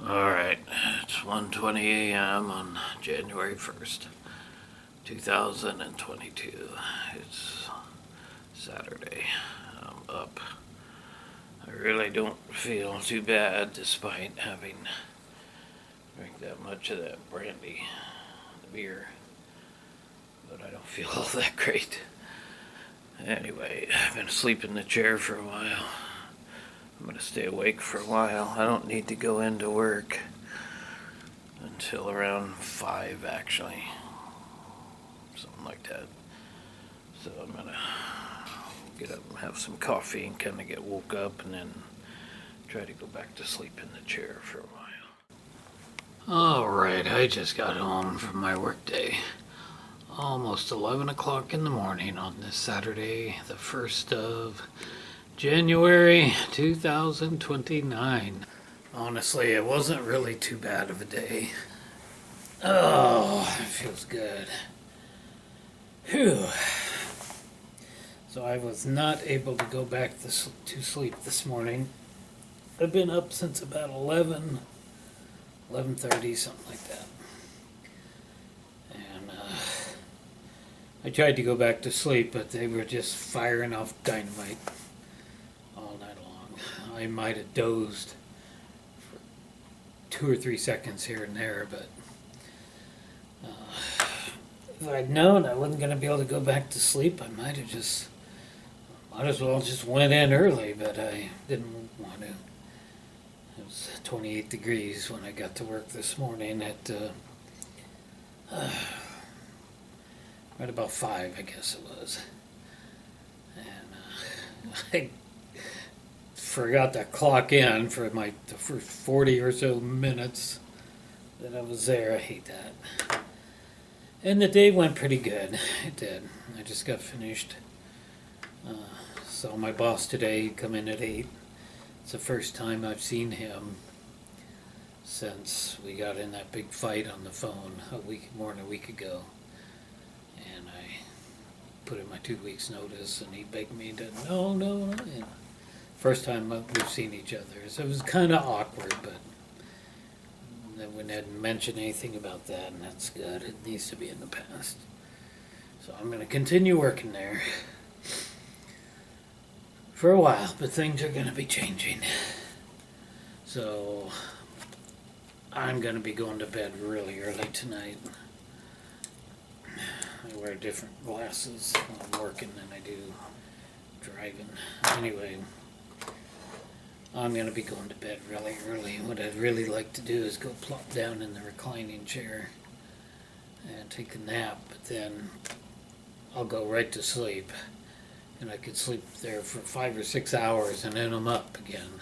Alright, it's 1:20 a.m. on January 1st, 2022. It's Saturday. I'm up. I really don't feel too bad despite having drank that much of that brandy, the beer. But I don't feel all that great. Anyway, I've been asleep in the chair for a while. I'm gonna stay awake for a while. I don't need to go into work until around 5, actually. Something like that. So I'm gonna get up and have some coffee and kind of get woke up and then try to go back to sleep in the chair for a while. Alright, I just got home from my work day. Almost 11 o'clock in the morning on this Saturday, the 1st of January 2029. Honestly, it wasn't really too bad of a day. Oh, it feels good. Phew. So I was not able to go back to sleep this morning. I've been up since about 11:30, something like that. And I tried to go back to sleep, but they were just firing off dynamite all night long. I might have dozed for 2 or 3 seconds here and there, but if I'd known I wasn't going to be able to go back to sleep, I might as well just went in early, but I didn't want to. It was 28 degrees when I got to work this morning at right about 5, I guess it was. And I forgot to clock in for the first 40 or so minutes that I was there. I hate that. And the day went pretty good. It did. I just got finished. Saw my boss today. He'd come in at 8. It's the first time I've seen him since we got in that big fight on the phone more than a week ago. And I put in my 2 weeks notice, and he begged me to no. And first time we've seen each other, so it was kind of awkward, but we didn't mention anything about that, and that's good. It needs to be in the past. So I'm going to continue working there for a while, but things are going to be changing. So I'm going to be going to bed really early tonight. I wear different glasses when I'm working than I do driving. Anyway, I'm going to be going to bed really early. What I'd really like to do is go plop down in the reclining chair and take a nap, but then I'll go right to sleep. And I could sleep there for 5 or 6 hours and then I'm up again.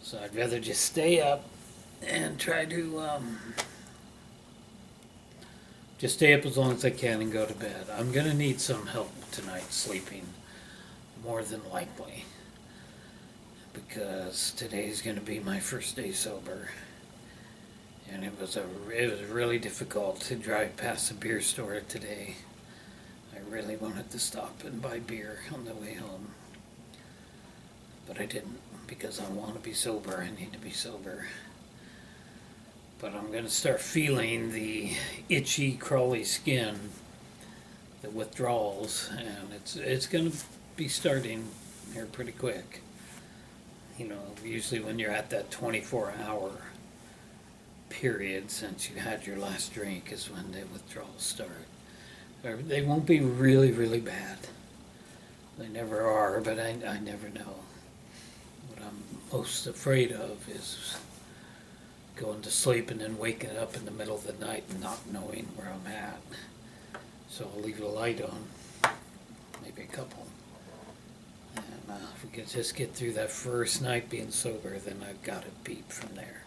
So I'd rather just stay up and try to just stay up as long as I can and go to bed. I'm going to need some help tonight sleeping, more than likely, because today's going to be my first day sober. And it was really difficult to drive past the beer store today. I really wanted to stop and buy beer on the way home, but I didn't, because I want to be sober. I need to be sober. But I'm going to start feeling the itchy, crawly skin, the withdrawals, and it's going to be starting here pretty quick. You know, usually when you're at that 24-hour period since you had your last drink is when the withdrawals start. They won't be really, really bad. They never are, but I never know. What I'm most afraid of is going to sleep and then waking up in the middle of the night and not knowing where I'm at. So I'll leave the light on, maybe a couple. And if we could just get through that first night being sober, then I've got it beat from there.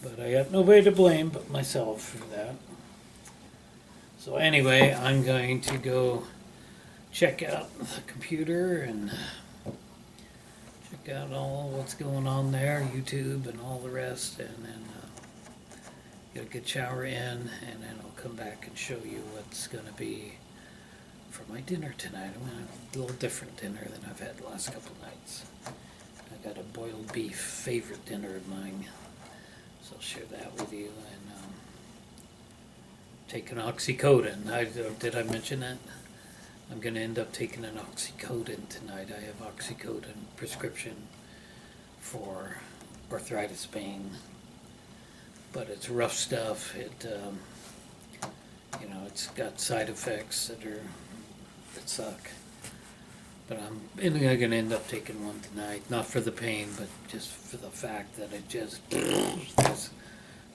But I got nobody to blame but myself for that. So anyway, I'm going to go check out the computer and check out all what's going on there, YouTube and all the rest, and then get a good shower in, and then I'll come back and show you what's going to be for my dinner tonight. I'm going to have a little different dinner than I've had the last couple nights. I got a boiled beef, favorite dinner of mine. So I'll share that with you. And take an oxycodone. Did I mention that? I'm going to end up taking an oxycodone tonight. I have oxycodone prescription for arthritis pain, but it's rough stuff. It's got side effects that suck. But I'm going to end up taking one tonight, not for the pain, but just for the fact that it just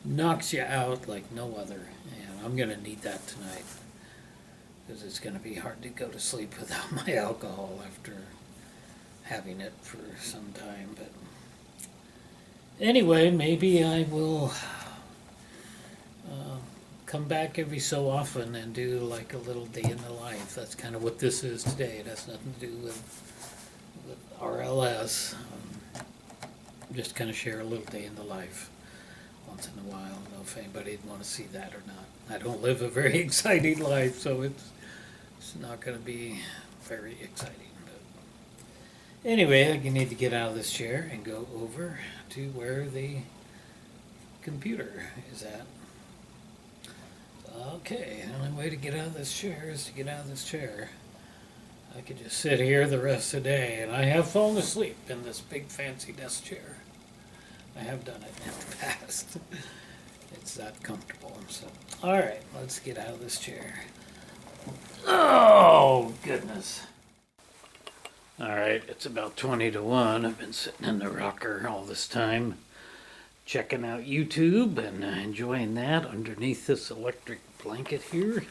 knocks you out like no other. And I'm going to need that tonight, because it's going to be hard to go to sleep without my alcohol after having it for some time. But anyway, maybe I will come back every so often and do like a little day in the life. That's kind of what this is today. It has nothing to do with RLS. Just kind of share a little day in the life once in a while. I don't know if anybody'd want to see that or not. I don't live a very exciting life, so it's not going to be very exciting. But anyway, I need to get out of this chair and go over to where the computer is at. Okay, the only way to get out of this chair is to get out of this chair. I could just sit here the rest of the day, and I have fallen asleep in this big fancy desk chair. I have done it in the past. It's that comfortable. So, all right, let's get out of this chair. Oh, goodness. All right, it's about 20 to 1. I've been sitting in the rocker all this time, checking out YouTube and enjoying that underneath this electric blanket here.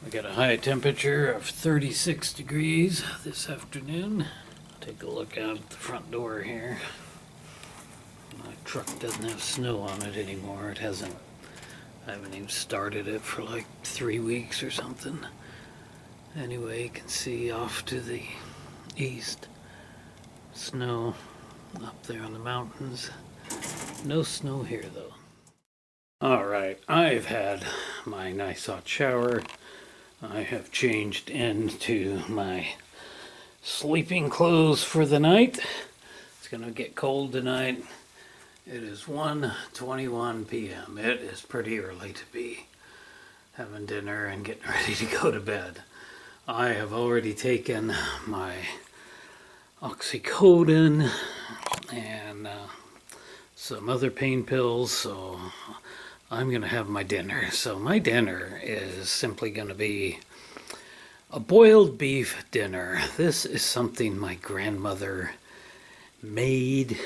We got a high temperature of 36 degrees this afternoon. Take a look out at the front door here. My truck doesn't have snow on it anymore. I haven't even started it for like 3 weeks or something. Anyway, you can see off to the east, snow up there on the mountains. No snow here though. All right, I've had my nice hot shower. I have changed into my sleeping clothes for the night. It's gonna get cold tonight. It is 1:21 p.m. It is pretty early to be having dinner and getting ready to go to bed. I have already taken my oxycodone and some other pain pills, so I'm going to have my dinner. So my dinner is simply going to be a boiled beef dinner. This is something my grandmother made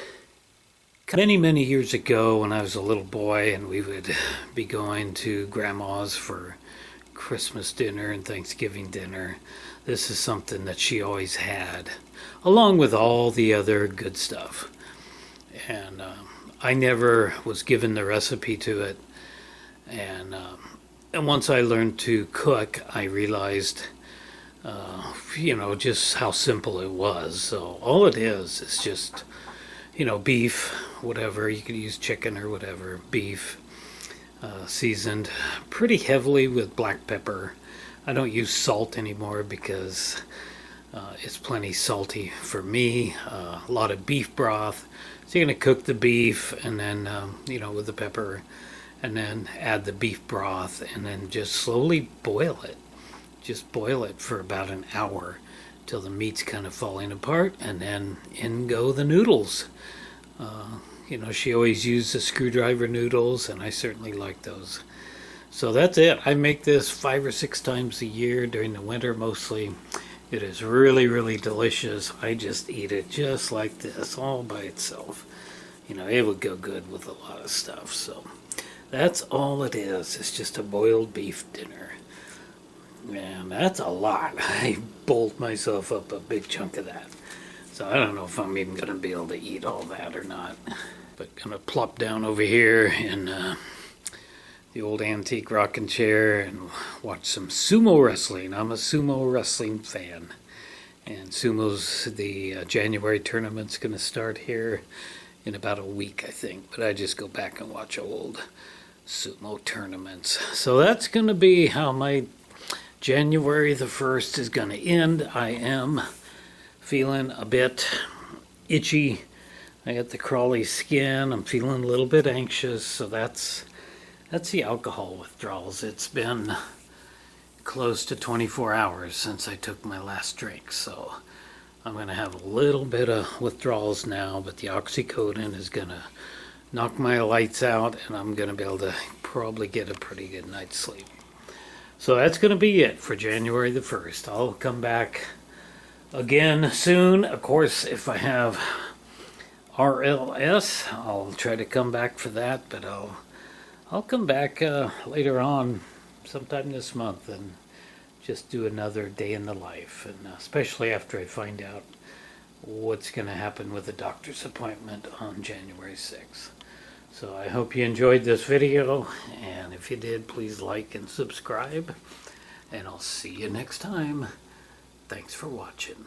many, many years ago when I was a little boy, and we would be going to Grandma's for Christmas dinner and Thanksgiving dinner. This is something that she always had, along with all the other good stuff. And I never was given the recipe to it. And once I learned to cook, I realized, just how simple it was. So all it is just, beef, whatever. You could use chicken or whatever, beef, seasoned pretty heavily with black pepper. I don't use salt anymore because it's plenty salty for me. A lot of beef broth. So you're going to cook the beef and then, with the pepper, and then add the beef broth and then just slowly boil it. Just boil it for about an hour till the meat's kind of falling apart, and then in go the noodles. She always used the screwdriver noodles, and I certainly like those. So that's it. I make this 5 or 6 times a year during the winter mostly. It is really, really delicious. I just eat it just like this, all by itself. It would go good with a lot of stuff. So that's all it is. It's just a boiled beef dinner. Man, that's a lot. I bowled myself up a big chunk of that. So I don't know if I'm even going to be able to eat all that or not. But going to plop down over here in the old antique rocking chair and watch some sumo wrestling. I'm a sumo wrestling fan. And sumo's, the January tournament's going to start here in about a week, I think. But I just go back and watch old sumo tournaments. So that's going to be how my January the 1st is going to end. I am feeling a bit itchy. I got the crawly skin. I'm feeling a little bit anxious, so that's the alcohol withdrawals. It's been close to 24 hours since I took my last drink, so I'm going to have a little bit of withdrawals now, but the oxycodone is going to knock my lights out, and I'm going to be able to probably get a pretty good night's sleep. So that's going to be it for January the 1st. I'll come back again soon. Of course, if I have RLS, I'll try to come back for that, but I'll come back later on sometime this month and just do another day in the life, and especially after I find out what's going to happen with the doctor's appointment on January 6th. So I hope you enjoyed this video, and if you did, please like and subscribe, and I'll see you next time. Thanks for watching.